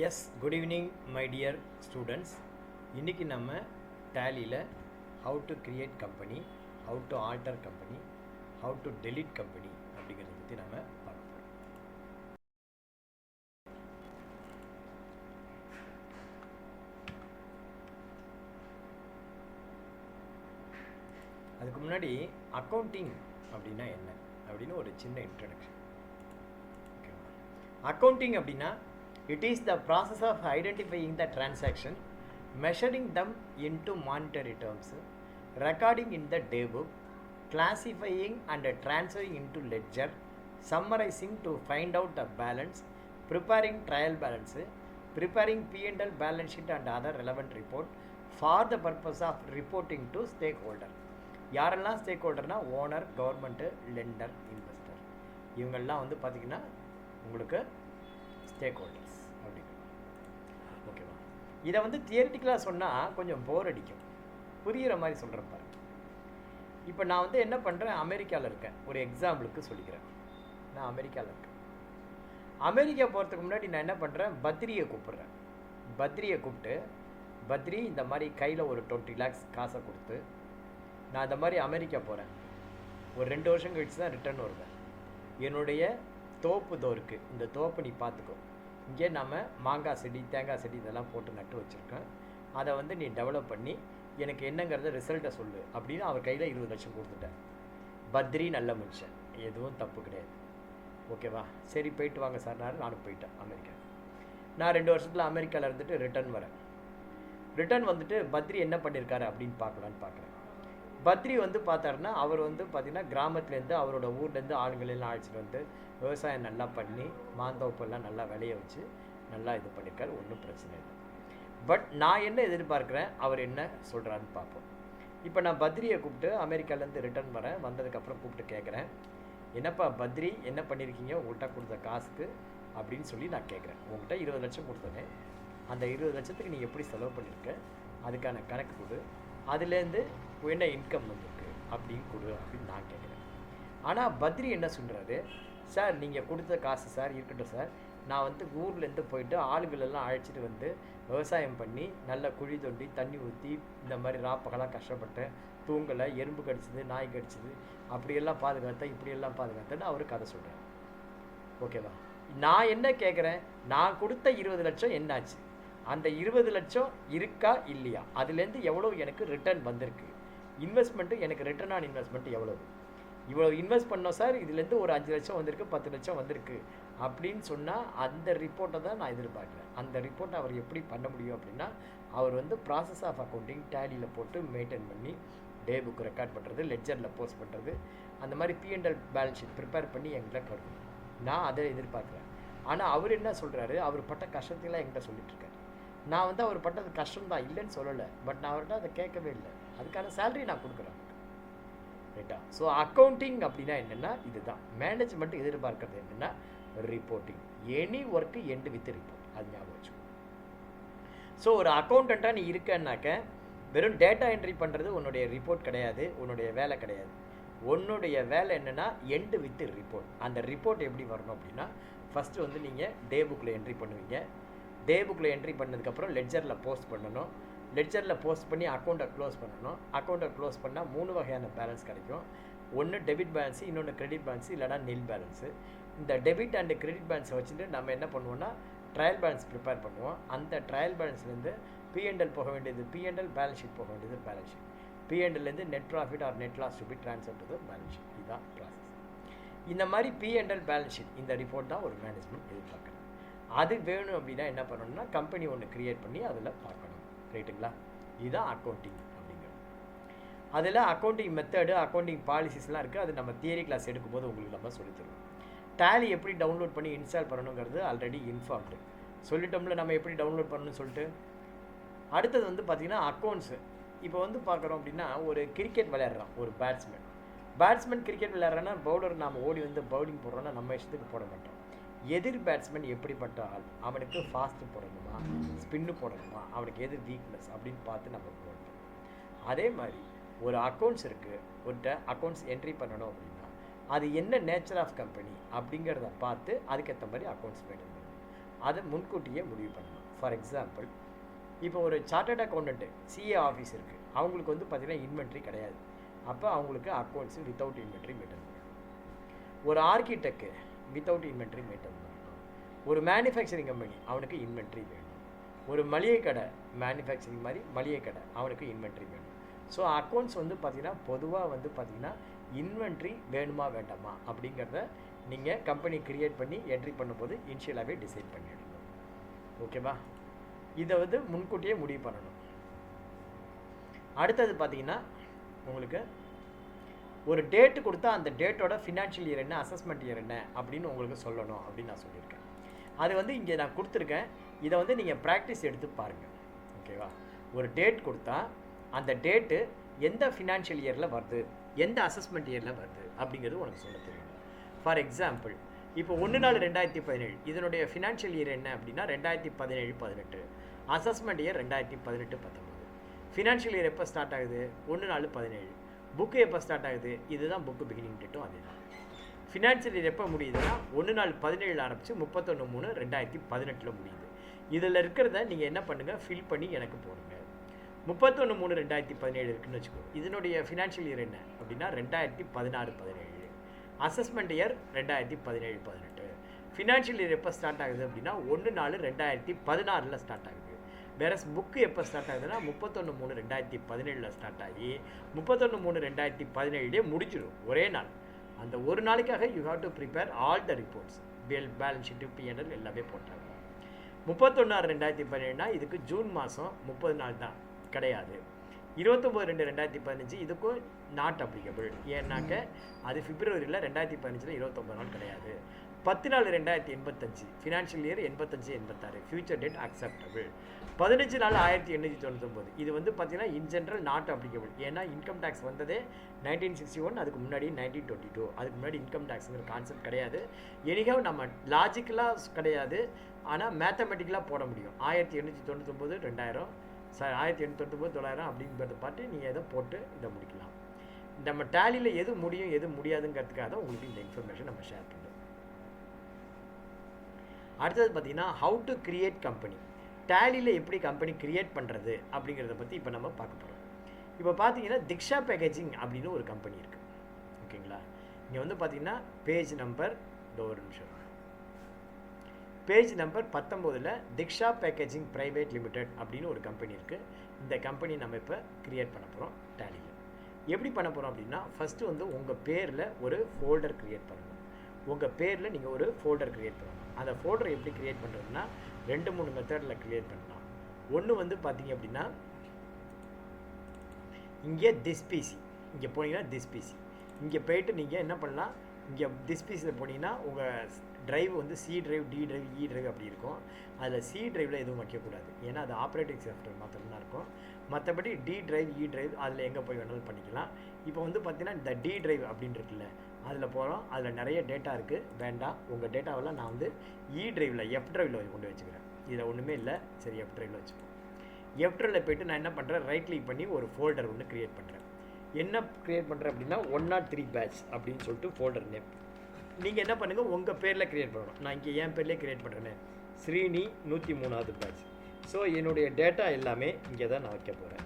S good evening my dear students. இன்றைக்கி நம்ம டேலியில் how to create company, how to alter company, how to delete company அப்படிங்கிறத பற்றி நம்ம பார்க்க போகிறோம். அதுக்கு முன்னாடி அக்கௌண்டிங் அப்படின்னா என்ன அப்படின்னு ஒரு சின்ன இன்ட்ரடக்ஷன். அக்கௌண்டிங் அப்படின்னா it is the process of identifying the transaction, measuring them into monetary terms, recording in the day book, classifying and transferring into ledger, summarizing to find out the balance, preparing trial balance, preparing P&L balance sheet and other relevant report for the purpose of reporting to stakeholder. யாரெல்லாம் ஸ்டேக்ஹோல்டர்னா owner, government, lender, investor, இவங்கெல்லாம் வந்து பார்த்திங்கன்னா உங்களுக்கு stack holders அப்படிங்க. ஓகேவா? இதை வந்து தியரிட்டிக்கலாக சொன்னால் கொஞ்சம் போர் அடிக்கும், புரிகிற மாதிரி சொல்கிறேன் பாருங்க. இப்போ நான் வந்து என்ன பண்ணுறேன், அமெரிக்காவில் இருக்கேன், ஒரு எக்ஸாம்பிளுக்கு சொல்லிக்கிறேன். நான் அமெரிக்காவில் இருக்கேன். அமெரிக்கா போகிறதுக்கு முன்னாடி நான் என்ன பண்ணுறேன், பத்ரியை கூப்பிட்றேன். பத்ரியை கூப்பிட்டு, பத்ரி இந்த மாதிரி கையில் ஒரு 20 lakhs காசை கொடுத்து நான் இந்த மாதிரி அமெரிக்கா போகிறேன், ஒரு 2 வருஷம் கழிச்சு தான் ரிட்டர்ன் வருவேன். என்னுடைய தோப்பு தோருக்கு, இந்த தோப்பு நீ பார்த்துக்கோ, இங்கே நம்ம மாங்காய் செடி, தேங்காய் செடி இதெல்லாம் போட்டு நட்டு வச்சுருக்கேன், அதை வந்து நீ டெவலப் பண்ணி எனக்கு என்னங்கிறத ரிசல்ட்டை சொல்லு அப்படின்னு அவர் கையில் 20 லட்சம் கொடுத்துட்டேன். பத்ரி நல்ல மனுஷன், எதுவும் தப்பு கிடையாது. ஓகேவா? சரி போயிட்டு வாங்க சார், நானும் போயிட்டேன் அமெரிக்கா. நான் 2 வருஷத்தில் அமெரிக்காவில் இருந்துட்டு ரிட்டர்ன் வரேன். ரிட்டர்ன் வந்துட்டு பத்ரி என்ன பண்ணியிருக்காரு அப்படின்னு பார்க்கலான்னு பார்க்குறேன். பத்ரி வந்து பார்த்தாருன்னா, அவர் வந்து பார்த்திங்கன்னா கிராமத்துலேருந்து அவரோட ஊர்லேருந்து ஆளுங்களெல்லாம் அழைச்சிட்டு வந்து விவசாயம் நல்லா பண்ணி மாந்தோப்பெல்லாம் நல்லா விளைய வச்சு நல்லா இது பண்ணியிருக்காரு, ஒன்றும் பிரச்சனை இல்லை. பட் நான் என்ன எதிர்பார்க்குறேன், அவர் என்ன சொல்கிறாருன்னு பார்ப்போம். இப்போ நான் பத்ரியை கூப்பிட்டு அமெரிக்காலேருந்து ரிட்டர்ன் வரேன். வந்ததுக்கப்புறம் கூப்பிட்டு கேட்குறேன், என்னப்பா பத்ரி என்ன பண்ணியிருக்கீங்க உங்கள்கிட்ட கொடுத்த காசுக்கு அப்படின்னு சொல்லி நான் கேட்குறேன். உங்கள்கிட்ட 20 லட்சம் கொடுத்தேன், அந்த 20 லட்சத்துக்கு நீ எப்படி செலவு பண்ணியிருக்க, அதுக்கான கணக்கு கொடு, அதுலேருந்து என்ன இன்கம் வந்திருக்கு அப்படின்னு கொடு அப்படின்னு நான் கேட்குறேன். ஆனால் பத்ரி என்ன சொல்கிறாரு, சார் நீங்கள் கொடுத்த காசு சார் இருக்கட்டும் சார், நான் வந்து ஊர்லேருந்து போயிட்டு ஆளுகளெல்லாம் அழைச்சிட்டு வந்து விவசாயம் பண்ணி நல்லா குழி தோண்டி தண்ணி ஊற்றி இந்த மாதிரி ராப்பகலாம் கஷ்டப்பட்டேன், தூங்கலை, எறும்பு கடிச்சிது, நாய் கடிச்சிது, அப்படியெல்லாம் பாதுகாத்தேன், இப்படியெல்லாம் பாதுகாத்தேன்னு அவர் கதை சொல்கிறேன். ஓகேவா? நான் என்ன கேட்குறேன், நான் கொடுத்த 20 லட்சம் என்னாச்சு, அந்த 20 லட்சம் இருக்கா இல்லையா, அதுலேருந்து எவ்வளோ எனக்கு ரிட்டர்ன் வந்திருக்கு, இன்வெஸ்ட்மெண்ட்டு எனக்கு ரிட்டர்ன் ஆன் இன்வெஸ்ட்மெண்ட் எவ்வளவு, இவ்வளோ இன்வெஸ்ட் பண்ணோம் சார், இதுலேருந்து ஒரு 5 லட்சம் வந்திருக்கு, 10 லட்சம் வந்திருக்கு அப்படின்னு சொன்னால் அந்த ரிப்போர்ட்டை தான் நான் எதிர்பார்க்குறேன். அந்த ரிப்போர்ட்டை அவர் எப்படி பண்ண முடியும் அப்படின்னா, அவர் வந்து ப்ராசஸ் ஆஃப் அக்கௌண்டிங் டேலியில் போட்டு மெயின்டைன் பண்ணி டே புக் ரெக்கார்ட் பண்ணுறது, லெட்ஜரில் போஸ்ட் பண்ணுறது, அந்த மாதிரி P&L பேலன்ஸ் ஷீட் ப்ரிப்பேர் பண்ணி எங்கிட்ட கொடுக்கணும். நான் அதை எதிர்பார்க்குறேன். ஆனால் அவர் என்ன சொல்கிறாரு, அவர் பட்ட கஷ்டத்தையெல்லாம் என்கிட்ட சொல்லிட்டுருக்காரு. நான் வந்து அவர் பட்டது கஷ்டம்தான், இல்லைன்னு சொல்லலை, பட் நான் அவர்கிட்ட அதை கேட்கவே இல்லை. அதுக்கான சேலரி நான் கொடுக்குறேன், ரைட்டா? ஸோ அக்கௌண்டிங் அப்படின்னா என்னென்னா இதுதான். மேனேஜ்மெண்ட் எதிர்பார்க்கறது என்னென்னா reporting. Any work end with report, அது ஞாபகம் வச்சுக்கோ. ஸோ ஒரு அக்கௌண்டண்ட்டாக நீ இருக்கன்னாக்க வெறும் டேட்டா என்ட்ரி பண்ணுறது உன்னுடைய ரிப்போர்ட் கிடையாது, உன்னுடைய வேலை கிடையாது. உன்னுடைய வேலை என்னென்னா எண்டு வித் ரிப்போர்ட். அந்த ரிப்போர்ட் எப்படி வரணும் அப்படின்னா, ஃபஸ்ட்டு வந்து நீங்கள் டே புக்கில் என்ட்ரி பண்ணுவீங்க. டே புக்கில் என்ட்ரி பண்ணதுக்கப்புறம் லெட்ஜரில் போஸ்ட் பண்ணணும். லெட்ஜரில் போஸ்ட் பண்ணி அக்கௌண்ட்டை க்ளோஸ் பண்ணணும். அக்கௌண்ட்டை க்ளோஸ் பண்ணால் 3 வகையான பேலன்ஸ் கிடைக்கும். ஒன்று டெபிட் பேலன்ஸு, இன்னொன்று கிரெடிட் பேலன்ஸு, இல்லைனா நில் பேலன்ஸு. இந்த டெபிட் அண்ட் கிரெடிட் பேலன்ஸை வச்சுட்டு நம்ம என்ன பண்ணுவோம்னா ட்ரையல் பேலன்ஸ் ப்ரிப்பேர் பண்ணுவோம். அந்த ட்ரையல் பேலன்ஸ்லேருந்து P&L போக வேண்டியது P&L, பேலன்ஸ் ஷீட் போக வேண்டியது பேலன்ஸ் ஷீட். P&Lலேருந்து net profit or net loss to be transfer to the balance sheet. இதுதான் ப்ராசஸ். இந்த மாதிரி P&L பேலன்ஸ் ஷீட், இந்த ரிப்போர்ட் தான் ஒரு மேனேஜ்மெண்ட் எதிர்பார்க்குறேன். அது வேணும் அப்படின்னா என்ன பண்ணணும்னா கம்பெனி ஒன்று க்ரியேட் பண்ணி அதில் பார்க்கணும், ரைட்டுங்களா? இதுதான் அக்கௌண்டிங் அப்படிங்கிறது. அதில் அக்கௌண்டிங் மெத்தடு, அக்கௌண்டிங் பாலிசிஸ்லாம் இருக்குது. அது நம்ம தியரி கிளாஸ் எடுக்கும்போது உங்களுக்கு நம்ம சொல்லித்தருவோம். டேலி எப்படி டவுன்லோட் பண்ணி இன்ஸ்டால் பண்ணணுங்கிறது ஆல்ரெடி இன்ஃபார்ம்டு சொல்லிட்டோம்ல, நம்ம எப்படி டவுன்லோட் பண்ணணும்னு சொல்லிட்டு. அடுத்தது வந்து பார்த்திங்கன்னா அக்கௌண்ட்ஸு. இப்போ வந்து பார்க்குறோம் அப்படின்னா, ஒரு கிரிக்கெட் விளையாடுறான் ஒரு பேட்ஸ்மேன் கிரிக்கெட் விளையாடுறான்னா, பவுலர் நாம் ஓடி வந்து பவுலிங் போடுறோன்னா நம்ம இஷ்டத்துக்கு போட மாட்டோம். எதிர் பேட்ஸ்மேன் எப்படிப்பட்ட ஆள், அவனுக்கு ஃபாஸ்ட்டு போடணுமா, ஸ்பின்னு போடணுமா, அவனுக்கு எது வீக்னஸ் அப்படின்னு பார்த்து நம்ம போடணும். அதே மாதிரி ஒரு அக்கௌண்ட்ஸ் இருக்குது, ஒருத்த அக்கௌண்ட்ஸ் என்ட்ரி பண்ணணும் அப்படின்னா அது என்ன நேச்சர் ஆஃப் கம்பெனி அப்படிங்கிறத பார்த்து அதுக்கேற்ற மாதிரி அக்கௌண்ட்ஸ் மெயின்டைன் பண்ணணும். அதை முன்கூட்டியே முடிவு பண்ணணும். ஃபார் எக்ஸாம்பிள், இப்போ ஒரு சார்ட்டர்ட் அக்கௌண்டன்ட்டு சிஏ ஆஃபீஸ் இருக்குது, அவங்களுக்கு வந்து பார்த்திங்கன்னா இன்வென்ட்ரி கிடையாது. அப்போ அவங்களுக்கு அக்கௌண்ட்ஸு வித்தவுட் இன்வென்ட்ரி மெயின்டைன் பண்ணணும். ஒரு ஆர்கிடெக்ட் வித்தவுட் இன்வென்ட்ரி மெயின்டைன் பண்ணணும். ஒரு மேனுஃபேக்சரிங் கம்பெனி அவனுக்கு இன்வென்ட்ரி வேணும். ஒரு மளிகை கடை, மேனுஃபேக்சரிங் மாதிரி மளிகை கடை, அவனுக்கு இன்வென்ட்ரி வேணும். ஸோ அக்கௌண்ட்ஸ் வந்து பார்த்திங்கன்னா பொதுவாக வந்து பார்த்திங்கன்னா இன்வென்ட்ரி வேணுமா வேண்டாமா அப்படிங்கிறத நீங்கள் கம்பெனி க்ரியேட் பண்ணி என்ட்ரி பண்ணும்போது இனிஷியலாகவே டிசைட் பண்ணிடணும். ஓகேவா? இதை வந்து முன்கூட்டியே முடிவு பண்ணணும். அடுத்தது பார்த்திங்கன்னா உங்களுக்கு ஒரு டேட்டு கொடுத்தா அந்த டேட்டோட ஃபினான்ஷியல் இயர் என்ன, அசஸ்மெண்ட் இயர் என்ன அப்படின்னு உங்களுக்கு சொல்லணும் அப்படின்னு நான் சொல்லியிருக்கேன். அது வந்து இங்கே நான் கொடுத்துருக்கேன். இதை வந்து நீங்கள் ப்ராக்டிஸ் எடுத்து பாருங்கள். ஓகேவா? ஒரு டேட் கொடுத்தா அந்த டேட்டு எந்த ஃபினான்ஷியல் இயரில் வருது, எந்த அசஸ்மெண்ட் இயரில் வருது அப்படிங்கிறது உனக்கு சொல்ல தெரியும். ஃபார் எக்ஸாம்பிள், இப்போ 1/4/2017 இதனுடைய ஃபினான்ஷியல் இயர் என்ன அப்படின்னா 2017-18, அசஸ்மெண்ட் இயர் 2018-19. ஃபினான்ஷியல் இயர் எப்போ ஸ்டார்ட் ஆகுது? 1/4/17. புக்கு எப்போ ஸ்டார்ட் ஆகுது? இதுதான் புக்கு பிகினிங் டேட்டும் அதே தான். ஃபினான்ஷியல் இயர் எப்போ முடியுதுன்னா 1/4/17 ஆரம்பித்து 31/3/2018 முடியுது. இதில் இருக்கிறத நீங்கள் என்ன பண்ணுங்கள், ஃபில் பண்ணி எனக்கு போடுங்க. 31/3/2017 இருக்குன்னு வச்சுக்கோ. இதனுடைய ஃபினான்ஷியல் இயர் என்ன அப்படின்னா 2016-17. Assessment year 2017-18. ஃபினான்ஷியல் இயர் எப்போ ஸ்டார்ட் ஆகுது அப்படின்னா 1/4/2016 ஸ்டார்ட் ஆகுது. வேறஸ் புக்கு எப்போ ஸ்டார்ட் ஆகுதுன்னா 31/3/2017 ஸ்டார்ட் ஆகி 31/3/2017 முடிச்சிடும் ஒரே நாள். அந்த ஒரு நாளைக்காக you have to prepare all the reports, balance sheet, P N L எல்லாமே போட்டாங்க. 31/6/2017 இதுக்கு ஜூன் மாதம் 30 நாள் தான், கிடையாது. 29/2/2015 இதுக்கும் நாட் அப்ளிகபிள். ஏன்னாக்க அது பிப்ரவரியில் 2015 29 நாள் கிடையாது. 10/4/2085 financial year 85-86 future date acceptable. 15/4/1899 இது வந்து பார்த்தீங்கன்னா இன் ஜென்ரல் நாட் அப்ளிகபிள். ஏன்னா இன்கம் டேக்ஸ் வந்ததே 1961, அதுக்கு முன்னாடி 1922. அதுக்கு முன்னாடி இன்கம் டேக்ஸுங்கிற கான்செப்ட் கிடையாது. எனிகாவ் நம்ம லாஜிக்கலாக கிடையாது, ஆனால் மேத்தமெட்டிக்கலாக போட முடியும். 1899 2000, 1899 900 அப்படிங்கிறத பார்த்து நீங்கள் எதை போட்டு இதை முடிக்கலாம். நம்ம டேலியில் எது முடியும் எது முடியாதுங்கிறதுக்காக தான் உங்களுக்கு இந்த இன்ஃபர்மேஷன் நம்ம ஷேர் பண்ணுறோம். அடுத்தது பார்த்தீங்கன்னா ஹவு டு கிரியேட் கம்பெனி. டேலியில் எப்படி கம்பெனி கிரியேட் பண்ணுறது அப்படிங்கிறத பற்றி இப்போ நம்ம பார்க்க போகிறோம். இப்போ பார்த்தீங்கன்னா திக்ஷா பேக்கேஜிங் அப்படின்னு ஒரு கம்பெனி இருக்குது. ஓகேங்களா? இங்கே வந்து பார்த்தீங்கன்னா பேஜ் நம்பர் ஒரு நிமிஷம், page number 19 Diksha packaging private limited அப்படின்னு ஒரு கம்பெனி இருக்குது. இந்த கம்பெனி நம்ம இப்போ கிரியேட் பண்ண போகிறோம் டேலியில். எப்படி பண்ண போகிறோம் அப்படின்னா ஃபஸ்ட்டு வந்து உங்கள் பேரில் ஒரு ஃபோல்டர் க்ரியேட் பண்ணணும். உங்கள் பேரில் நீங்கள் ஒரு ஃபோல்டர் க்ரியேட் பண்ணணும். அந்த ஃபோல்டரை எப்படி க்ரியேட் பண்ணுறதுன்னா 2-3 மெத்தடில் க்ரியேட் பண்ணலாம். ஒன்று வந்து பார்த்தீங்க அப்படின்னா இங்கே திஸ் பிசி, இங்கே போனீங்கன்னா திஸ் பிசி, இங்கே போயிட்டு நீங்கள் என்ன பண்ணலாம், இங்கே திஸ் பிசியில் போனீங்கன்னா உங்கள் ட்ரைவ் வந்து சி ட்ரைவ், டி ட்ரைவ், இ ட்ரைவ் அப்படி இருக்கும். அதில் சி ட்ரைவில் எதுவும் வைக்கக்கூடாது, ஏன்னா அது ஆப்ரேட்டிங் சாஃப்ட்வேர் மாத்திரம்தான் இருக்கும். மற்றபடி டி ட்ரைவ், இ ட்ரைவ் அதில் எங்கே போய் வேணாலும் பண்ணிக்கலாம். இப்போ வந்து பார்த்தீங்கன்னா இந்த டி ட்ரைவ் அப்படின்னு இருக்குல்ல, அதில் போகிறோம். அதில் நிறைய டேட்டா இருக்குது, வேண்டாம். உங்கள் டேட்டாவெல்லாம் நான் வந்து இ ட்ரைவில், எஃப் ட்ரைவில் கொண்டு வச்சுக்கிறேன். இதில் ஒன்றுமே இல்லை, சரி எஃப் ட்ரைவில் வச்சுக்கோங்க. எஃப் ட்ரைவில் போய்ட்டு நான் என்ன பண்ணுறேன், ரைட் கிளிக் பண்ணி ஒரு ஃபோல்டர் ஒன்று க்ரியேட் பண்ணுறேன். என்ன க்ரியேட் பண்ணுறேன் அப்படின்னா 103 பேட்ச் அப்படின்னு சொல்லிட்டு ஃபோல்டர் நேம். நீங்கள் என்ன பண்ணுங்கள், உங்கள் பேரில் க்ரியேட் பண்ணணும். நான் இங்கே என் பேர்லேயே க்ரியேட் பண்ணுறேன்னு, ஸ்ரீனி 103வது பேட்ச். ஸோ என்னுடைய டேட்டா எல்லாமே இங்கே தான் நான் வைக்க போகிறேன்.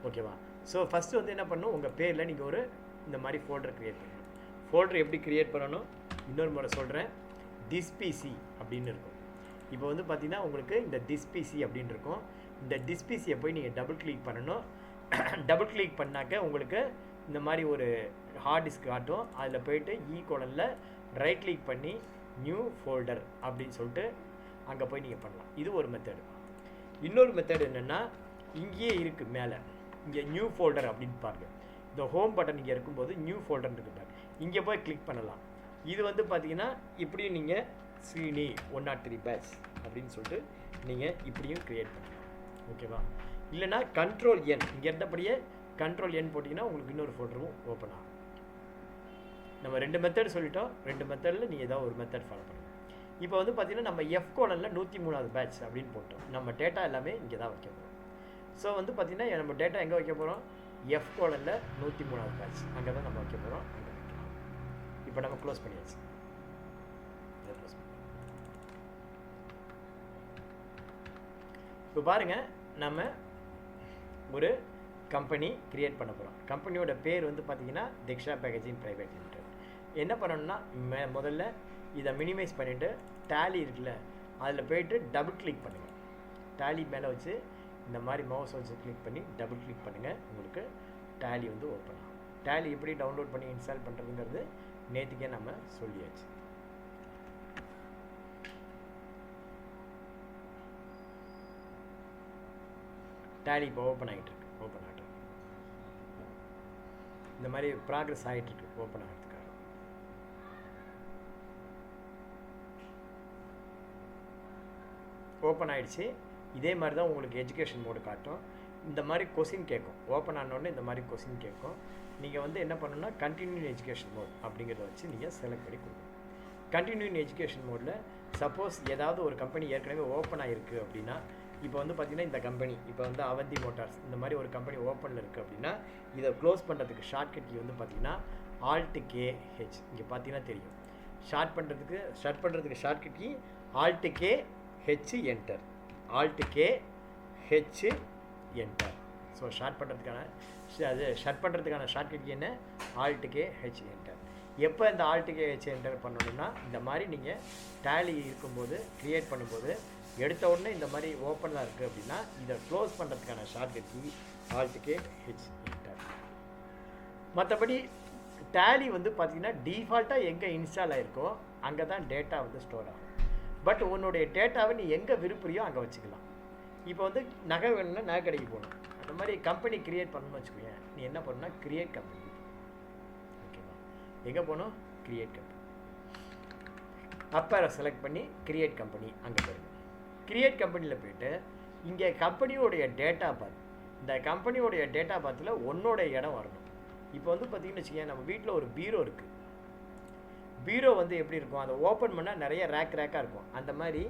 ஓகேவா? ஸோ ஃபஸ்ட்டு வந்து என்ன பண்ணணும், உங்கள் பேரில் நீங்கள் ஒரு இந்த மாதிரி ஃபோல்டர் க்ரியேட் பண்ணணும். ஃபோல்டர் எப்படி க்ரியேட் பண்ணணும் இன்னொரு முறை சொல்கிறேன். திஸ் பிசி அப்படின்னு இருக்கும். இப்போ வந்து பார்த்தீங்கன்னா உங்களுக்கு இந்த திஸ் பிசி அப்படின்னு இருக்கும். இந்த திஸ் பிசியை போய் நீங்கள் டபுள் கிளிக் பண்ணணும். டபுள் கிளிக் பண்ணாக்க உங்களுக்கு இந்த மாதிரி ஒரு ஹார்ட் டிஸ்க் காட்டும். அதில் போய்ட்டு ஈ:, ரைட் கிளிக் பண்ணி நியூ ஃபோல்டர் அப்படின்னு சொல்லிட்டு அங்கே போய் நீங்கள் பண்ணலாம். இது ஒரு மெத்தடு. இன்னொரு மெத்தட் என்னென்னா, இங்கேயே இருக்குது மேலே, இங்கே நியூ ஃபோல்டர் அப்படின்னு பாருங்கள். இந்த ஹோம் பட்டன் இங்கே இருக்கும்போது நியூ ஃபோல்டர்னு இருக்கு பாருங்க, இங்கே போய் கிளிக் பண்ணலாம். இது வந்து பார்த்தீங்கன்னா இப்படியும் நீங்கள் ஸ்ரீனி 103 பேட்ச் அப்படின்னு சொல்லிட்டு நீங்கள் இப்படியும் க்ரியேட் பண்ணலாம். ஓகேவா? இல்லைனா கண்ட்ரோல் என், இங்கே இருந்தபடியே கண்ட்ரோல் என் போட்டிங்கன்னா உங்களுக்கு இன்னொரு ஃபோல்டரும் ஓப்பன் ஆகும். நம்ம 2 மெத்தட் சொல்லிட்டோம். 2 மெத்தடில் நீங்கள் ஏதாவது ஒரு மெத்தட் ஃபாலோ பண்ணுங்கள். இப்போ வந்து பார்த்தீங்கன்னா நம்ம எஃப் கோலனில் 103வது பேட்ச் அப்படின்னு போட்டோம். நம்ம டேட்டா எல்லாமே இங்கே தான் வைக்க போகிறோம். ஸோ வந்து பார்த்தீங்கன்னா நம்ம டேட்டா எங்கே வைக்க போகிறோம், எஃப் கோலனில் 103வது பேட்ச் அங்கே தான் நம்ம வைக்க போகிறோம். அங்கே வைக்கலாம். இப்போ நம்ம க்ளோஸ் பண்ணியாச்சு. இப்போ பாருங்கள், நம்ம ஒரு கம்பெனி க்ரியேட் பண்ண போகிறோம். கம்பெனியோட பேர் வந்து பார்த்திங்கன்னா திக்ஷா பேக்கேஜிங் ப்ரைவேட் லிமிடெட். என்ன பண்ணணும்னா முதல்ல இதை மினிமைஸ் பண்ணிவிட்டு டேலி இருக்குல்ல, அதில் போய்ட்டு டபுள் கிளிக் பண்ணுங்கள். டேலி மேலே வச்சு இந்த மாதிரி மவுஸ் வச்சு கிளிக் பண்ணி டபுள் கிளிக் பண்ணுங்கள். உங்களுக்கு டேலி வந்து ஓப்பன் ஆகும். டேலி எப்படி டவுன்லோட் பண்ணி இன்ஸ்டால் பண்ணுறதுங்கிறது நேற்றுக்கே நம்ம சொல்லியாச்சு. டேலி இப்போ ஓப்பன் ஆகிட்டு இருக்கு. ஓப்பன் ஆகிட்டு இந்த மாதிரி ப்ராக்ரஸ் ஆகிட்டு இருக்கு. ஓப்பன் ஆகிறதுக்காக ஓப்பன் ஆகிடுச்சு. இதே மாதிரி தான் உங்களுக்கு எஜுகேஷன் மோடு காட்டும். இந்த மாதிரி கொஸ்டின் கேட்கும். ஓப்பன் ஆனோடனே இந்த மாதிரி கொஸ்டின் கேட்கும். நீங்கள் வந்து என்ன பண்ணணும்னா கண்டினியூ எஜுகேஷன் மோட் அப்படிங்கிறத வச்சு நீங்கள் செலக்ட் பண்ணி கொடுக்கணும். கண்டினியூ எஜுகேஷன் மோடில் சப்போஸ் ஏதாவது ஒரு கம்பெனி ஏற்கனவே ஓப்பன் ஆகிருக்கு அப்படின்னா, இப்போ வந்து பார்த்திங்கன்னா இந்த கம்பெனி இப்போ வந்து அவந்தி மோட்டார்ஸ் இந்த மாதிரி ஒரு கம்பெனி ஓப்பனில் இருக்குது அப்படின்னா, இதை க்ளோஸ் பண்ணுறதுக்கு ஷார்ட்கட் கீ வந்து பார்த்திங்கன்னா Alt-K-H. இங்கே பார்த்தீங்கன்னா தெரியும். ஷார்ட் பண்ணுறதுக்கு shortcut key Alt-K-H enter. Alt-K-H enter. So short பண்ணுறதுக்கான ஷார்ட்கட் கீ என்ன? Alt-K-H enter. எப்போ இந்த Alt-K-H என்டர் பண்ணணும்னா, இந்த மாதிரி நீங்கள் டேலி இருக்கும்போது க்ரியேட் பண்ணும்போது எடுத்த உடனே இந்த மாதிரி ஓப்பனாக இருக்குது அப்படின்னா, இதை க்ளோஸ் பண்ணுறதுக்கான ஷார்ட்கட் கீ Alt-K-H என்டர். மற்றபடி டேலி வந்து பார்த்திங்கன்னா டிஃபால்ட்டாக எங்கே இன்ஸ்டால் ஆகிருக்கோ அங்கே தான் டேட்டா வந்து ஸ்டோர் ஆகும். பட் உன்னுடைய டேட்டாவை நீ எங்கே விருப்புறியோ அங்கே வச்சுக்கலாம். இப்போ வந்து நகை வேணும்னா நகை கடைக்கு போகணும். அந்த மாதிரி கம்பெனி க்ரியேட் பண்ணணும்னு வச்சுக்கோங்க. நீ என்ன பண்ணணும்னா க்ரியேட் கம்பெனி. ஓகேவா? எங்கே போகணும்? Create company. அப்போ செலக்ட் பண்ணி க்ரியேட் கம்பெனி அங்கே போயிடும். க்ரியேட் கம்பெனியில் போய்ட்டு இங்கே கம்பெனியோடைய டேட்டா பாத், இந்த கம்பெனியோடைய டேட்டா பாத்தில் உன்னோட இடம் வரணும். இப்போ வந்து பார்த்திங்கன்னு வச்சுக்கோங்க, நம்ம வீட்டில் ஒரு பீரோ இருக்குது. பீரோ வந்து எப்படி இருக்கும்? அதை ஓப்பன் பண்ணால் நிறைய ரேக்காக இருக்கும். அந்த மாதிரி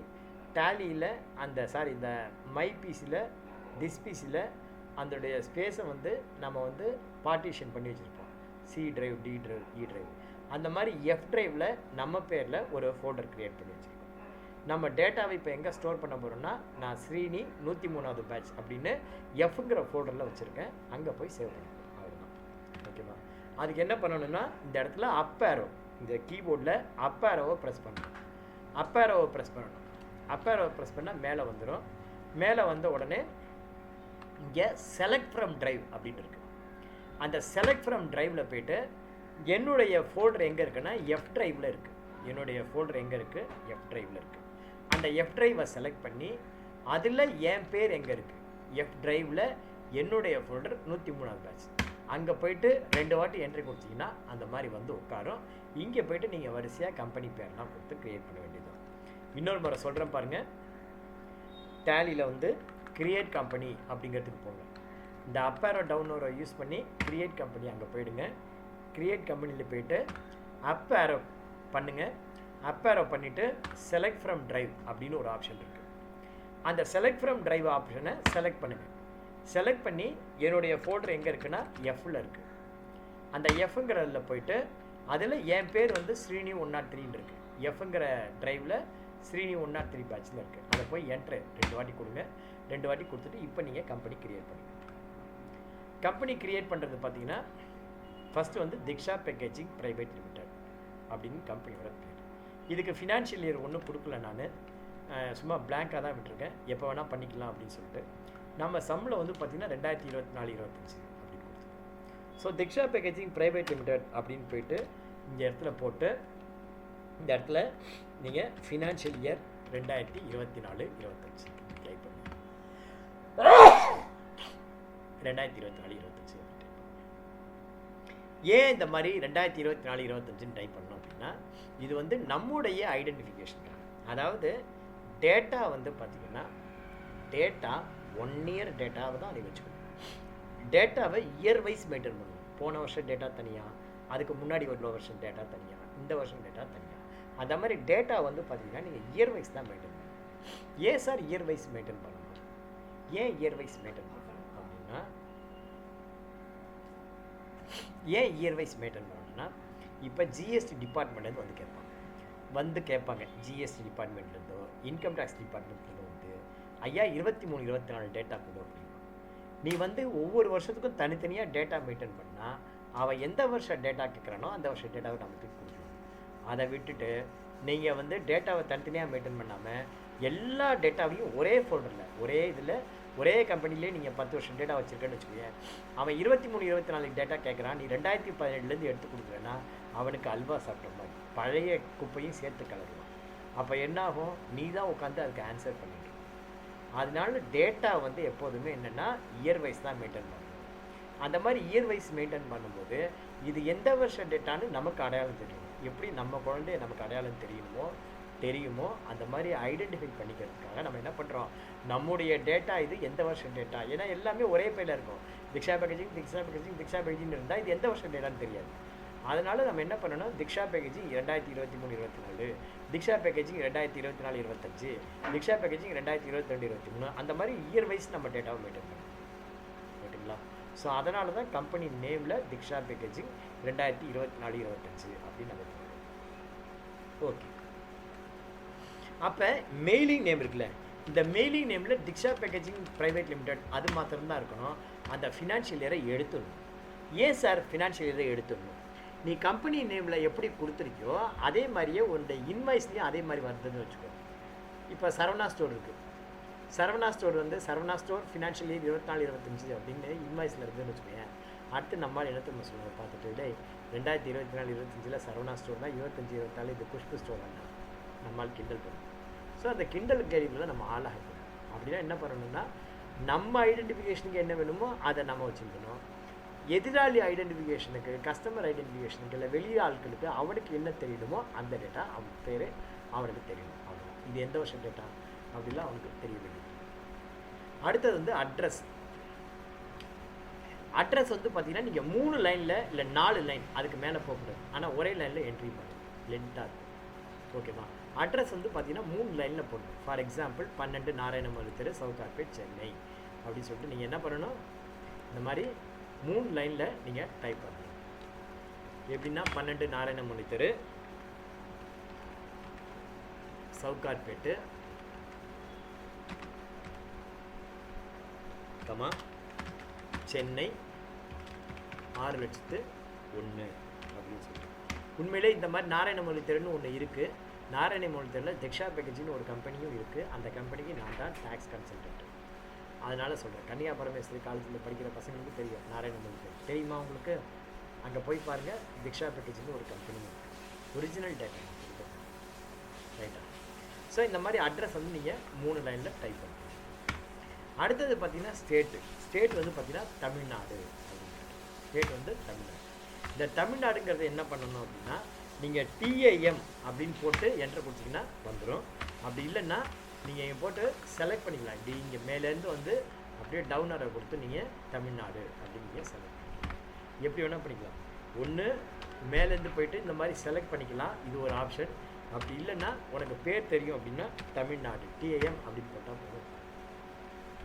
டேலியில் இந்த மை பிசியில் திஸ் பிசியில் அதோடைய ஸ்பேஸை வந்து நம்ம வந்து பார்ட்டிஷன் பண்ணி வச்சுருப்போம். சி டிரைவ், டி டிரைவ், இ டிரைவ். அந்த மாதிரி எஃப் டிரைவில் நம்ம பேரில் ஒரு ஃபோல்டர் க்ரியேட் பண்ணி வச்சுருக்கோம். நம்ம டேட்டாவை இப்போ எங்கே ஸ்டோர் பண்ண போகிறோம்னா, நான் ஸ்ரீனி 103வது பேட்ச் அப்படின்னு எஃப்ங்கிற ஃபோல்டரில் வச்சுருக்கேன். அங்கே போய் சேவ் பண்ணணும். அவ்வளோதான். ஓகேவா? அதுக்கு என்ன பண்ணணும்னா, இந்த இடத்துல அப் ஆரோ, இந்த கீபோர்டில் அப் ஆரோவை ப்ரெஸ் பண்ணணும். அப் ஆரோவை ப்ரெஸ் பண்ணணும். அப் ஆரோவை ப்ரெஸ் பண்ணால் மேலே வந்துடும். மேலே வந்த உடனே இங்கே செலக்ட் ஃப்ரம் ட்ரைவ் அப்படின்னு இருக்குது. அந்த செலக்ட் ஃப்ரம் ட்ரைவில் போய்ட்டு என்னுடைய ஃபோல்டர் எங்கே இருக்குன்னா எஃப் ட்ரைவில் இருக்குது. என்னுடைய ஃபோல்டர் எங்கே இருக்குது? எஃப் ட்ரைவில் இருக்குது. அந்த எஃப் ட்ரைவை செலக்ட் பண்ணி அதில் என் பேர் எங்கே இருக்குது? எஃப் ட்ரைவில் என்னுடைய ஃபோல்டர் 103வது பேட்ச். அங்கே போய்ட்டு 2 வாட்டி என்ட்ரி கொடுத்தீங்கன்னா அந்த மாதிரி வந்து உட்காரும். இங்கே போய்ட்டு நீங்கள் வரிசையாக கம்பெனி பேர்லாம் கொடுத்து க்ரியேட் பண்ண வேண்டியது. இன்னொரு முறை சொல்கிறேன் பாருங்கள். டேலியில் வந்து க்ரியேட் கம்பெனி அப்படிங்கிறதுக்கு போங்க. இந்த அப் ஆரோ டவுன் ஆரோ யூஸ் பண்ணி க்ரியேட் கம்பெனி அங்கே போயிடுங்க. க்ரியேட் கம்பெனியில் போய்ட்டு அப் ஆரோ பண்ணுங்கள். அப் ஆரோ பண்ணிவிட்டு செலக்ட் ஃப்ரம் ட்ரைவ் அப்படின்னு ஒரு ஆப்ஷன் இருக்குது. அந்த செலக்ட் ஃப்ரம் ட்ரைவ் ஆப்ஷனை செலக்ட் பண்ணுங்கள். செலக்ட் பண்ணி என்னுடைய ஃபோல்டர் எங்கே இருக்குன்னா எஃப்பில் இருக்குது. அந்த எஃப்ங்கிறதில் போய்ட்டு அதில் என் பேர் வந்து ஸ்ரீனி 103 இருக்குது. எஃப்ங்கிற ட்ரைவில் ஸ்ரீனி 103 பேட்சில் இருக்குது. அதை போய் என்ட்ரு 2 வாட்டி கொடுங்க. 2 வாட்டி கொடுத்துட்டு இப்போ நீங்கள் கம்பெனி க்ரியேட் பண்ணுங்கள். கம்பெனி க்ரியேட் பண்ணுறது பார்த்தீங்கன்னா ஃபஸ்ட்டு வந்து திக்ஷா பேக்கேஜிங் ப்ரைவேட் லிமிடெட் அப்படின்னு கம்பெனியோட பேர். இதுக்கு ஃபினான்ஷியல் இயர் ஒன்றும் கொடுக்கல. நான் சும்மா பிளாங்காக தான் விட்டுருக்கேன். எப்போ வேணால் பண்ணிக்கலாம் அப்படின்னு சொல்லிட்டு. நம்ம சம்பளம் வந்து பார்த்திங்கன்னா 2024-25 அப்படின்னு கொடுத்துருக்கோம். So Diksha packaging private limited அப்படின்னு போய்ட்டு இந்த இடத்துல போட்டு இந்த இடத்துல நீங்கள் ஃபினான்ஷியல் இயர் 2024-25 டைப் பண்ணி 2024-25 ஏன் இந்த மாதிரி 2024-25 டைப் பண்ணோம் அப்படின்னா, இது வந்து நம்முடைய ஐடென்டிஃபிகேஷன். அதாவது டேட்டா வந்து பார்த்திங்கன்னா டேட்டா 1 இயர் டேட்டாவை தான் அதை வச்சுக்கணும். டேட்டாவை இயர் வைஸ் மெயின்டைன் பண்ணணும். போன வருஷம் டேட்டா தனியாக, அதுக்கு முன்னாடி உள்ள வருஷம் டேட்டா தனியாக, இந்த வருஷம் டேட்டா தனியாக. அந்த மாதிரி டேட்டா வந்து பார்த்திங்கன்னா நீங்கள் இயர் வைஸ் தான் மெயின்டைன் பண்ணணும். ஏன் சார் இயர் வைஸ் மெயின்டைன் பண்ணணும்? ஏன் இயர் வைஸ் மெயின்டைன் பண்ணணும் அப்படின்னா, ஏன் இயர் வைஸ் மெயின்டைன் பண்ணணும்னா, இப்போ ஜிஎஸ்டி டிபார்ட்மெண்ட்லேருந்து வந்து கேட்பாங்க. ஜிஎஸ்டி டிபார்ட்மெண்ட்லேருந்தோ இன்கம் டேக்ஸ் டிபார்ட்மெண்ட்லேருந்து வந்து ஐயா 23 24 டேட்டா கொடு அப்படின்னா நீ வந்து ஒவ்வொரு வருஷத்துக்கும் தனித்தனியாக டேட்டா மெயின்டைன் பண்ணால் அவன் எந்த வருஷம் டேட்டா கேட்குறானோ அந்த வருஷம் டேட்டாவை நமக்கு கொடுக்கணும். அதை விட்டுட்டு நீங்கள் வந்து டேட்டாவை தனித்தனியாக மெயின்டைன் பண்ணாமல் எல்லா டேட்டாவையும் ஒரே ஃபோல்டரில் ஒரே இதில் ஒரே கம்பெனிலே நீங்கள் 10 வருஷம் டேட்டா வச்சுருக்கேன்னு வச்சுக்கோங்க. அவன் 23 24 டேட்டா கேட்குறான், நீ 2017 எடுத்து கொடுக்குறேன்னா அவனுக்கு அல்வா சாப்பிட்ட மாதிரி பழைய குப்பையும் சேர்த்து கலருவான். அப்போ என்னாகும், நீ தான் உட்காந்து அதுக்கு ஆன்சர் பண்ணிட்டு. அதனால டேட்டா வந்து எப்போதுமே என்னென்னா இயர் வைஸ் தான் மெயின்டைன் பண்ணணும். அந்த மாதிரி இயர் வைஸ் மெயின்டைன் பண்ணும்போது இது எந்த வருஷம் டேட்டான்னு நமக்கு அடையாளம் தெரியும். எப்படி நம்ம குழந்தைய நமக்கு அடையாளம் தெரியுமோ அந்த மாதிரி ஐடென்டிஃபை பண்ணிக்கிறதுக்காக நம்ம என்ன பண்ணுறோம், நம்முடைய டேட்டா இது எந்த வருஷம் டேட்டா, ஏன்னா எல்லாமே ஒரே பேரில் இருக்கும். திக்ஷா பேக்கேஜிங் இருந்தால் இது எந்த வருஷம் டேட்டான்னு தெரியாது. அதனால் நம்ம என்ன பண்ணணும், Diksha packaging 2023 24, Diksha packaging 2024 25, Diksha packaging 2022 23, அந்த மாதிரி இயர் வைஸ் நம்ம டேட்டாவை மெயின்டைன் பண்ணணும். ஓகேங்களா? ஸோ அதனால தான் கம்பெனி நேமில் திக்ஷா பேக்கேஜிங் 2024 25 அப்படின்னு நம்ம ஓகே. அப்போ மெயிலிங் நேம் இருக்குல்ல, இந்த மெயிலிங் நேமில் திக்ஷா பேக்கேஜிங் ப்ரைவேட் லிமிடெட் அது மாத்திரம்தான் இருக்கணும். அந்த ஃபினான்ஷியல் இயரை எடுத்துடணும். ஏன் சார் ஃபினான்ஷியல் இயரை எடுத்துடணும்? நீ கம்பெனி நேமில் எப்படி கொடுத்துருக்கியோ அதே மாதிரியே உன்னுடைய இன்வாய்ஸ்லேயும் அதே மாதிரி வருதுன்னு வச்சுக்கோ. இப்போ சரவணா ஸ்டோர் இருக்குது, சரவணா ஸ்டோர் வந்து சரவணா ஸ்டோர் ஃபினான்ஷியல் இயர் 24 25 அப்படின்னு இன்வாய்ஸில் இருக்குதுன்னு வச்சுக்கோங்க. அடுத்து நம்மளால் என்ன நம்ம சொல்லுவோம் பார்த்துட்டு, டே 2024 25 சரவணா ஸ்டோர் தான், 25 24 இது குஷ்பு ஸ்டோர் வேண்டாம் நம்மளால் கிண்டல் பண்ணும். ஸோ அந்த கிண்டல் கேள்வியில் தான் நம்ம ஆளாகணும். அப்படின்னா என்ன பண்ணணும்னா, நம்ம ஐடென்டிஃபிகேஷனுக்கு என்ன வேணுமோ அதை நம்ம வச்சுருக்கணும். எதிராளி ஐடென்டிஃபிகேஷனுக்கு, கஸ்டமர் ஐடென்டிஃபிகேஷனுக்கு, இல்லை வெளியே ஆட்களுக்கு அவனுக்கு என்ன தெரியணுமோ அந்த டேட்டா அவன் பேர் அவனுக்கு தெரியணும். அவ்வளோ. இது எந்த வருஷம் டேட்டா அப்படிலாம் அவனுக்கு தெரிய வேண்டியது. அடுத்தது வந்து அட்ரஸ். அட்ரஸ் வந்து பார்த்தீங்கன்னா நீங்கள் 3 லைனில் இல்லை 4 லைன் அதுக்கு மேலே போகக்கூடாது. ஆனால் ஒரே லைனில் என்ட்ரி பண்ணணும், லென்த்தாக இருக்கும். ஓகேவா? அட்ரஸ் வந்து பார்த்தீங்கன்னா 3 லைனில் போடணும். ஃபார் எக்ஸாம்பிள் 12 நாராயணமலை தெரு, சவுகார்பேட், சென்னை அப்படின்னு சொல்லிட்டு நீங்கள் என்ன பண்ணணும், இந்த மாதிரி 3 லைனில் நீங்கள் டைப் பண்ணணும். எப்படின்னா 12 நாராயணமலை தெரு, சவுகார்பேட்டு, சென்னை 6,01,000 அப்படின்னு சொல்லிட்டு. உண்மையிலே இந்த மாதிரி நாராயணமலை தெருன்னு ஒன்று இருக்குது. நாராயணமலை தெருவில் திக்ஷா பேக்கேஜின்னு ஒரு கம்பெனியும் இருக்குது. அந்த கம்பெனிக்கு நான் தான் டேக்ஸ் கன்சல்டன்ட். அதனால் சொல்கிறேன், கன்னியா பரமேஸ்வரி காலேஜில் படிக்கிற பசங்களுக்கு தெரியும் நாராயணமலை தெரு. தெரியுமா உங்களுக்கு? அங்கே போய் பாருங்கள், திக்ஷா பேக்கேஜின்னு ஒரு கம்பெனி இருக்குது. ஒரிஜினல் டேட்டா ரைட்டா? ஸோ இந்த மாதிரி அட்ரஸ் வந்து நீங்கள் 3 லைனில் டைப் பண்ணுங்கள். அடுத்தது பார்த்தீங்கன்னா ஸ்டேட் வந்து பார்த்தீங்கன்னா தமிழ்நாடு. ஸ்டேட் வந்து தமிழ்நாடு. இந்த தமிழ்நாடுங்கிறது என்ன பண்ணணும் அப்படின்னா, நீங்கள் டிஏஎம் அப்படின்னு போட்டு என்ட்ரு கொடுத்தீங்கன்னா வந்துடும். அப்படி இல்லைன்னா நீங்கள் இங்கே போட்டு செலக்ட் பண்ணிக்கலாம். இங்கே மேலேருந்து வந்து அப்படியே டவுன் ஆரை கொடுத்து நீங்கள் தமிழ்நாடு அப்படின்னு நீங்கள் செலக்ட் பண்ணிக்கலாம். எப்படி வேணால் பண்ணிக்கலாம். ஒன்று மேலேருந்து போயிட்டு இந்த மாதிரி செலக்ட் பண்ணிக்கலாம், இது ஒரு ஆப்ஷன். அப்படி இல்லைன்னா உனக்கு பேர் தெரியும் அப்படின்னா தமிழ்நாடு டிஏஎம் அப்படின்னு போட்டால் போதும்.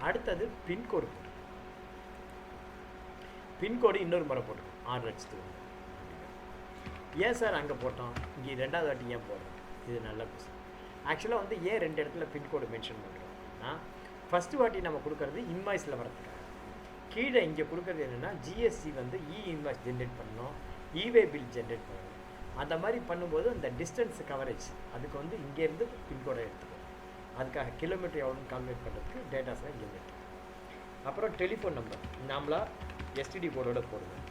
அடுத்தது பின்கோடு போட்டு, பின்கோடு இன்னொரு முறை போட்டுக்கணும். 6,00,000. ஏன் சார் அங்கே போட்டோம், இங்கே 2வது வாட்டி ஏன் போடுறோம்? இது நல்ல கொஸ்டின். ஆக்சுவலாக வந்து ஏன் 2 இடத்துல பின்கோடு மென்ஷன் பண்ணுறோம் அப்படின்னா, ஃபஸ்ட்டு வாட்டி நம்ம கொடுக்குறது இன்வாய்ஸில் வரதுக்காக. கீழே இங்கே கொடுக்குறது என்னென்னா, ஜிஎஸ்டி வந்து இன்வாய்ஸ் ஜென்ரேட் பண்ணணும், இவே பில் ஜென்ரேட் பண்ணணும். அந்த மாதிரி பண்ணும்போது அந்த டிஸ்டன்ஸ் கவரேஜ் அதுக்கு வந்து இங்கேருந்து பின்கோடை எடுத்துக்கணும். அதுக்காக கிலோமீட்டர் எவ்வளோன்னு கால்குலேட் பண்ணுறதுக்கு டேட்டாஸ்லாம் இங்கே எடுத்துக்கணும். அப்புறம் டெலிஃபோன் நம்பர் நாமளாக எஸ்டிடி கோடோட போடுவேன்.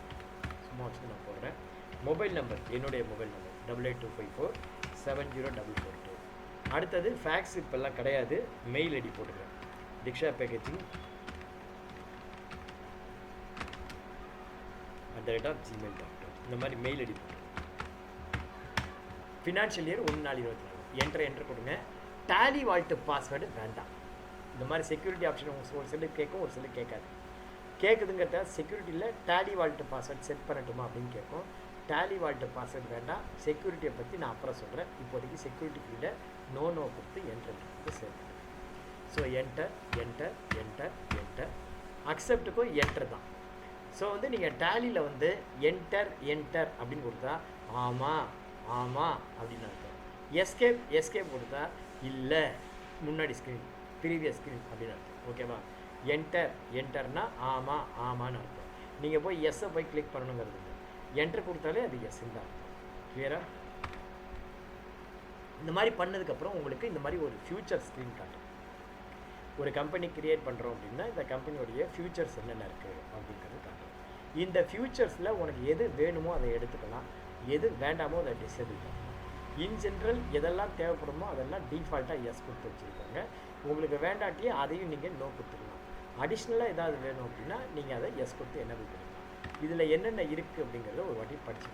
சும்மா வச்சு நான் போடுறேன். மொபைல் நம்பர், என்னுடைய மொபைல் நம்பர் 8825470442. அடுத்தது ஃபேக்ஸ் இப்போல்லாம் கிடையாது, மெயில் ஐடி போட்டுக்கிறேன். Diksha packaging @gmail.com. இந்த மாதிரி மெயில் ஐடி போட்டு ஃபினான்ஷியல் இயர் 1/4/24 என்ட்ரு கொடுங்க. டேலி வால்ட்டு பாஸ்வேர்டு வேண்டாம். இந்த மாதிரி செக்யூரிட்டி ஆப்ஷன் ஒரு சில கேட்கும், ஒரு சில கேட்காது. கேட்குதுங்கிறத செக்யூரிட்டியில் டேலி வால்ட்டு பாஸ்வேர்டு செட் பண்ணட்டுமா அப்படின்னு கேட்கும். டேலி வால்ட்டு பாஸ்வேர்டு வேண்டாம். செக்யூரிட்டியை பற்றி நான் அப்புறம் சொல்கிறேன். இப்போதைக்கு செக்யூரிட்டி கீழே நோ கொடுத்து என்டர் சேர்த்து. ஸோ என்டர் அக்செப்ட்டுக்கும் என்டர் தான். ஸோ வந்து நீங்கள் டேலியில் வந்து என்டர் அப்படின்னு கொடுத்தா ஆமாம் அப்படின்னு அர்த்தம். எஸ்கேப் கொடுத்தா இல்லை, முன்னாடி ஸ்க்ரீன் ப்ரீவியஸ் ஸ்க்ரீன் அப்படின்னு அர்த்தம். ஓகேவா? என்டர்னா ஆமான்னு அர்த்தம். நீங்கள் போய் எஸ்ஸை போய் கிளிக் பண்ணணுங்கிறது இல்லை. என்டர் கொடுத்தாலே அது எஸ்ன்னு தான் அர்த்தம். கிளியரா? இந்த மாதிரி பண்ணதுக்கப்புறம் உங்களுக்கு இந்த மாதிரி ஒரு ஃபியூச்சர் ஸ்க்ரீன் காட்டும். ஒரு கம்பெனி கிரியேட் பண்ணுறோம் அப்படின்னா இந்த கம்பெனியோடைய ஃபியூச்சர்ஸ் என்னென்ன இருக்குது அப்படிங்கிறது காட்டும். இந்த ஃபியூச்சர்ஸில் உனக்கு எது வேணுமோ அதை எடுத்துக்கலாம், எது வேண்டாமோ அதை டிசேபிள் பண்ணலாம். இன் ஜென்ரல் எதெல்லாம் தேவைப்படுமோ அதெல்லாம் டிஃபால்ட்டாக எஸ் கொடுத்து வச்சுருக்காங்க. உங்களுக்கு வேண்டாட்டியே அதையும் நீங்கள் நோ கொடுத்துக்கலாம். அடிஷ்னலாக ஏதாவது வேணும் அப்படின்னா நீங்கள் அதை எஸ் கொடுத்து என்னபிள் பண்ணிக்கலாம். இதில் என்னென்ன இருக்குது அப்படிங்கிறத ஒரு வாட்டி படிச்சு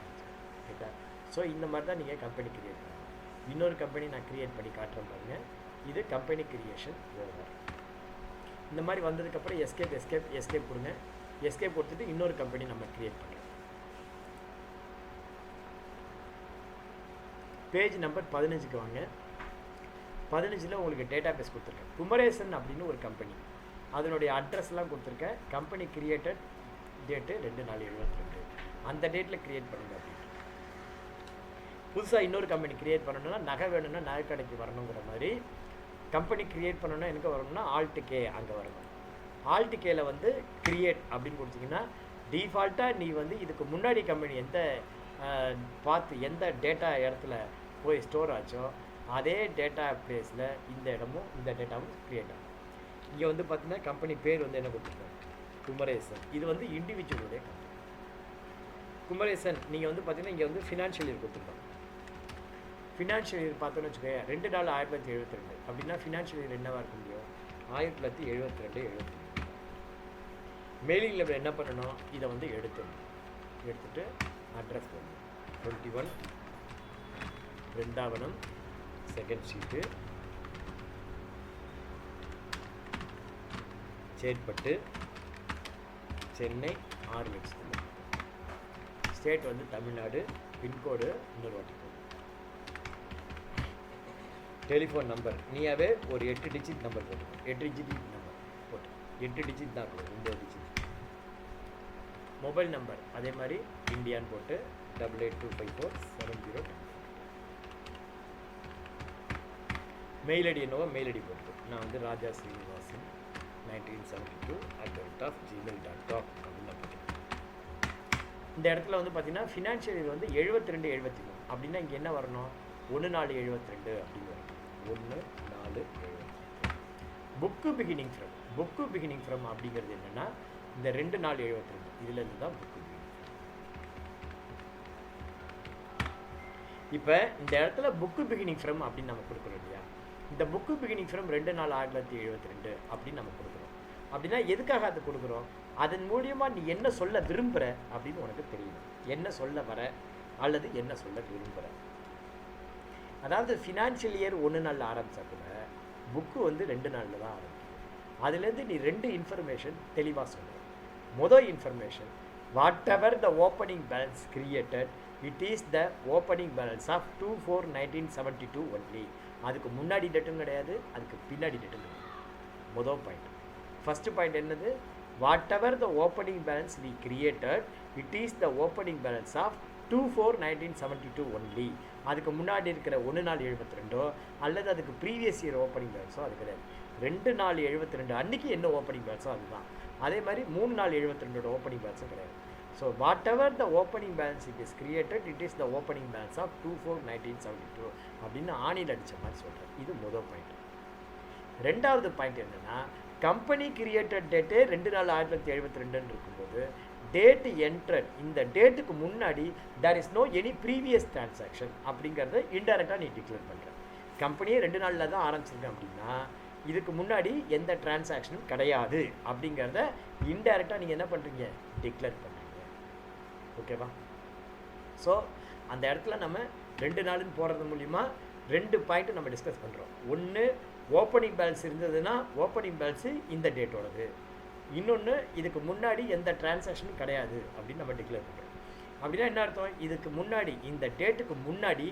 ஓகேதா? ஸோ இந்த மாதிரி தான் நீங்கள் கம்பெனி கிரியேட் பண்ணலாம். இன்னொரு கம்பெனி நான் கிரியேட் பண்ணி காட்டுறேன் பாருங்கள். இது கம்பெனி கிரியேஷன் ஓவர். இந்த மாதிரி வந்ததுக்கப்புறம் எஸ்கேப் கொடுங்க. எஸ்கேப் கொடுத்துட்டு இன்னொரு கம்பெனி நம்ம கிரியேட் பண்ணுறோம். பேஜ் நம்பர் 15க்கு வாங்க. 15ல் உங்களுக்கு டேட்டா பேஸ் கொடுத்துருக்கேன். குமரேசன் அப்படின்னு ஒரு கம்பெனி, அதனுடைய அட்ரஸ்லாம் கொடுத்துருக்கேன். கம்பெனி கிரியேட்டட் டேட்டு 2/4/72, அந்த டேட்டில் கிரியேட் பண்ணுங்க அப்படின்னு. புதுசாக இன்னொரு கம்பெனி கிரியேட் பண்ணணும்னா நகை வேணும்னா நகை கடைக்கு வரணுங்கிற மாதிரி கம்பெனி கிரியேட் பண்ணணும்னா எனக்கு வரணும்னா ஆல்ட்-K அங்கே வரணும். ஆல்ட்-Kல வந்து கிரியேட் அப்படின்னு கொடுத்தீங்கன்னா டிஃபால்ட்டாக நீ வந்து இதுக்கு முன்னாடி கம்பெனி எந்த பார்த்து எந்த டேட்டா இடத்துல போய் ஸ்டோர் ஆச்சோ அதே டேட்டா பிளேஸில் இந்த இடமும் இந்த டேட்டாவும் கிரியேட் ஆகும். இங்கே வந்து பார்த்தீங்கன்னா கம்பெனி பேர் வந்து என்ன கொடுத்துருக்காங்க? குமரேசன். இது வந்து இண்டிவிஜுவலுடைய கம்பெனி குமரேசன். நீங்கள் வந்து பார்த்தீங்கன்னா இங்கே வந்து ஃபினான்ஷியல் இயர் கொடுத்துருக்கோம். ஃபினான்ஷியல் இயர் பார்த்தோன்னு வச்சுக்கோங்க 2/4/1972 அப்படின்னா ஃபினான்ஷியல் இயர் என்னவாக இருக்க முடியும்? 1972-73. மெயிலிங் லெவல் என்ன பண்ணணும்? இதை வந்து எடுத்துட்டு அட்ரஸ் பண்ணணும். 21 பிருந்தாவனம், செகண்ட் ஸ்ட்ரீட்டு, சேட்பட்டு, சென்னை 6 லட்சம். ஸ்டேட் வந்து தமிழ்நாடு. பின்கோடு இன்னொரு வாட்டி. டெலிஃபோன் நம்பர் நீயாவே ஒரு 8 டிஜிட் நம்பர் போட்டுக்கணும். 8 டிஜிட் நம்பர் போட்டு 8 டிஜிட் தான் இருக்கும், 9 டிஜிட். மொபைல் நம்பர் அதே மாதிரி இந்தியான்னு போட்டு 88254702. மெயில் ஐடி என்னவோ மெயில் ஐடி போட்டு நான் வந்து ராஜா ஸ்ரீனிவாசன் 1972@gmail.com அப்படின்னு போட்டு. இந்த இடத்துல வந்து பார்த்தீங்கன்னா ஃபினான்ஷியல் இயர் வந்து 72-73 அப்படின்னா இங்கே என்ன வரணும்? 1/4/72 அப்படின்னு வரும். 1/4/72. புக்கு பிகினிங் ஃப்ரம் அப்படிங்கிறது என்னென்னா இந்த 2/4/72 இதுலேருந்து தான் புக்கு பிகினிங். இப்போ இந்த இடத்துல புக்கு பிகினிங் ஃப்ரம் அப்படின்னு நம்ம கொடுக்குறோம் இல்லையா? இந்த புக்கு பிகினிங் ஃப்ரம் 2/4/1972 அப்படின்னு நம்ம கொடுக்குறோம். அப்படின்னா எதுக்காக அது கொடுக்குறோம்? அதன் மூலியமாக நீ என்ன சொல்ல விரும்புகிற அப்படின்னு உனக்கு தெரியணும். என்ன சொல்ல வர அல்லது என்ன சொல்ல விரும்புகிற. அதாவது ஃபினான்ஷியல் இயர் 1 நாளில் ஆரம்பித்தா கூட புக்கு வந்து 2 நாளில் தான் ஆரம்பிக்கும். அதுலேருந்து நீ 2 இன்ஃபர்மேஷன் தெளிவாக சொல்லணும். மொதல் information, whatever the opening balance created it is the opening balance of 2/4/1972 only. அதுக்கு முன்னாடி டேட்டும் கிடையாது, அதுக்கு பின்னாடி டேட்டும் கிடையாது. மொதல் பாயிண்ட். ஃபஸ்ட்டு பாயிண்ட் என்னது? Whatever the opening balance we created it is the opening balance of 2/4/1972 only. அதுக்கு முன்னாடி இருக்கிற 1/4/72 அல்லது அதுக்கு ப்ரீவியஸ் இயர் ஓப்பனிங் பேலன்ஸோ அது கிடையாது. 2/4/72 அன்றைக்கி என்ன ஓப்பனிங் பேலன்ஸோ அதுதான். அதே மாதிரி 3/4/72 ஓப்பனிங் பேலன்ஸும் கிடையாது. So whatever the opening balance it is created it is the opening balance of 2/4/1972 அப்படின்னு ஆணியில் அடித்த மாதிரி சொல்கிறேன். இது முதல் பாயிண்ட். ரெண்டாவது பாயிண்ட் என்னென்னா, கம்பெனி கிரியேட்டட் டேட்டு 2/4/1972 இருக்கும்போது டேட்டு என்ட்ரட், இந்த டேட்டுக்கு முன்னாடி there is no any previous transaction அப்படிங்கிறத இன்டெரக்டாக நீ டிக்ளேர் பண்ணுற. கம்பெனியே 2 நாளில் தான் ஆரம்பிச்சிருக்கேன் அப்படின்னா இதுக்கு முன்னாடி எந்த டிரான்சாக்ஷனும் கிடையாது அப்படிங்கிறத இன்டெரக்டாக நீங்கள் என்ன பண்ணுறீங்க? டிக்ளேர் பண்ணுறீங்க. ஓகேவா? ஸோ அந்த இடத்துல நம்ம 2 நாளுன்னு போகிறது மூலிமா 2 பாயிண்ட்டு நம்ம டிஸ்கஸ் பண்ணுறோம். ஒன்று, ஓப்பனிங் பேலன்ஸ் இருந்ததுன்னா ஓப்பனிங் பேலன்ஸு இந்த டேட்டோடது. இன்னொன்று, இதுக்கு முன்னாடி எந்த டிரான்சாக்ஷனும் கிடையாது அப்படின்னு நம்ம டிக்ளேர் பண்ணுறோம். அப்படின்னா என்ன அர்த்தம்? இதுக்கு முன்னாடி இந்த டேட்டுக்கு முன்னாடி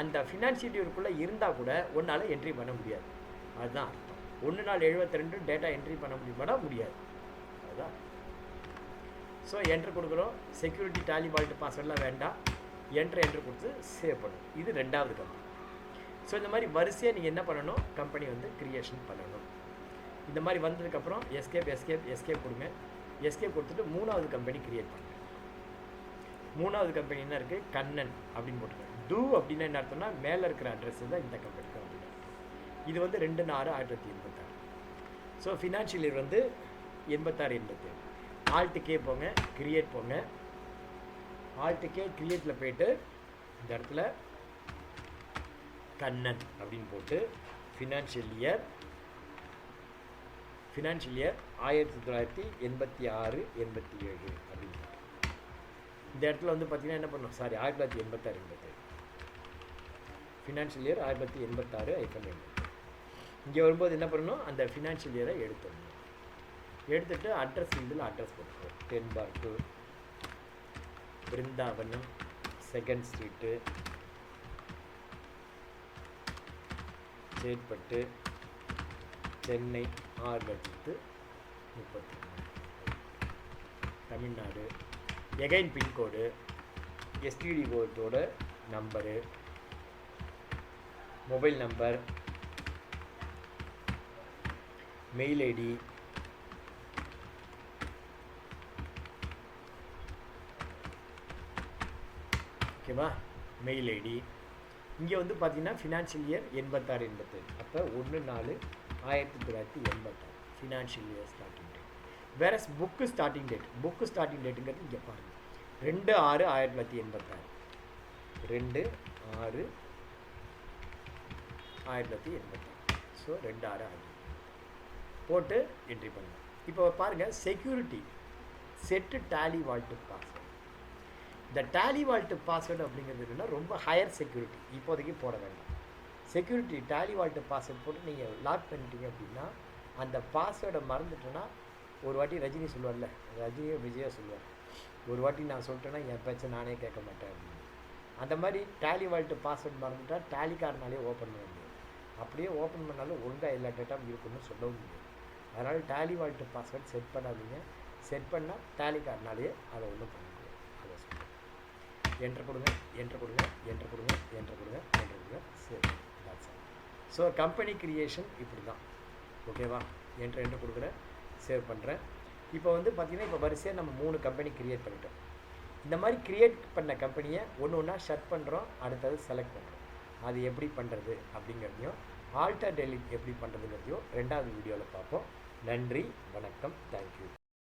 அந்த ஃபினான்ஷியல் இயருக்குள்ளே இருந்தால் கூட ஒன்றால் என்ட்ரி பண்ண முடியாது. அதுதான் அர்த்தம். 1/4/72 டேட்டா என்ட்ரி பண்ண முடியுமானா முடியாது. அதுதான். ஸோ என்ட்ரு கொடுக்குறோம். செக்யூரிட்டி டேலி வால்ட் பாஸ்வேர்டெலாம் வேண்டாம். என்ட்ரு கொடுத்து சேவ் பண்ணணும். இது ரெண்டாவது கம்பெனி. ஸோ இந்த மாதிரி வரிசையாக நீங்கள் என்ன பண்ணணும்? கம்பெனி வந்து கிரியேஷன் பண்ணணும். இந்த மாதிரி வந்ததுக்கப்புறம் எஸ்கேப் கொடுங்க. எஸ்கேப் கொடுத்துட்டு 3வது கம்பெனி க்ரியேட் பண்ணுங்க. 3வது கம்பெனி என்ன இருக்குது, கண்ணன் அப்படின்னு போட்டுருங்க. டூ அப்படின்னா என்ன அர்த்தம்னா மேலே இருக்கிற அட்ரஸ் தான் இந்த கம்பெனிக்கு அப்படின்னு அர்த்தம். இது வந்து 2/6/1986. ஸோ ஃபினான்ஷியல் இயர் வந்து 86-87. ஆல்ட்டுக்கே போங்க, கிரியேட் போங்க. ஆல்ட்டுக்கே கிரியேட்டில் போயிட்டு இந்த இடத்துல கண்ணன் அப்படின்னு போட்டு ஃபினான்ஷியல் இயர் 1986-87 அப்படின்னு போட்டு இந்த இடத்துல வந்து பார்த்தீங்கன்னா என்ன பண்ணணும், சாரி 1986-87 ஃபினான்ஷியல் இயர் 1986-87. இங்கே வரும்போது என்ன பண்ணணும், அந்த ஃபினான்ஷியல் இயரை எடுத்துடணும். எடுத்துகிட்டு அட்ரஸ் இதில் அட்ரஸ் போட்டுருவோம். 10/2 Brindavanam 2nd street, Chetpet, Chennai 6,33,000 Tamil Nadu. Again pin code, STD கோடோட number, mobile number, mail ID, ஓகேவா, மெயில் ஐடி. இங்கே வந்து பார்த்தீங்கன்னா ஃபினான்ஷியல் இயர் 86-87. அப்போ 1/4/1986 ஃபினான்ஷியல் இயர் ஸ்டார்டிங் டேட். வேற புக்கு ஸ்டார்டிங் டேட்டுங்கிறது இங்கே பாருங்கள், 2/6/1986. 2/6/1986. ஸோ 2/6 போட்டு என்ட்ரி பண்ணுங்கள். இப்போ பாருங்கள், security set Tally vault password. இந்த டேலி வால்ட் பாஸ்வேர்டு அப்படிங்கிறது என்னன்னா ரொம்ப ஹையர் செக்யூரிட்டி, இப்போதைக்கு போட வேண்டாம். செக்யூரிட்டி டேலி வால்ட் பாஸ்வேர்டு போட்டு நீங்கள் லாக் பண்ணிட்டீங்க அப்படின்னா அந்த பாஸ்வேர்டை மறந்துட்டோன்னா, ஒரு வாட்டி ரஜினி சொல்லுவார்ல, ரஜினியோ விஜயோ சொல்லுவார், ஒரு வாட்டி நான் சொல்லிட்டேன்னா என் பேச்சை நானே கேட்க மாட்டேன் அப்படின்னு. அந்த மாதிரி டேலி வால்ட் பாஸ்வேர்டு மறந்துட்டா டேலிக்காரனாலே ஓப்பன் பண்ண முடியாது. அப்படியே ஓப்பன் பண்ணாலும் ஒழுங்காக எல்லா டேட்டாவும் இருக்குன்னு சொல்லவும் முடியாது. அதனால் டேலி வால்ட் பாஸ்வேர்டு செட் பண்ணாதீங்க. செட் பண்ணால் டேலிக்காரனாலே அதை ஒன்றும் பண்ண முடியாது. அதை சொல்லுங்கள். என்ட்ரு கொடுங்க. சரி, ஸோ கம்பெனி கிரியேஷன் இப்படி தான். ஓகேவா, என்ட்ரு கொடுக்குறேன், சேவ் பண்ணுறேன். இப்போ வந்து பார்த்திங்கன்னா இப்போ வரிசையாக நம்ம 3 கம்பெனி க்ரியேட் பண்ணிட்டோம். இந்த மாதிரி க்ரியேட் பண்ண கம்பெனியை ஒன்று ஒன்றா ஷட் பண்ணுறோம், அடுத்தது செலக்ட் பண்ணுறோம். அது எப்படி பண்ணுறது அப்படிங்கிறதையும் ஆல்டர் டெலிட் எப்படி பண்ணுறதுங்கிறதையும் 2வது வீடியோவில் பார்ப்போம். நன்றி, வணக்கம், தேங்க்யூ.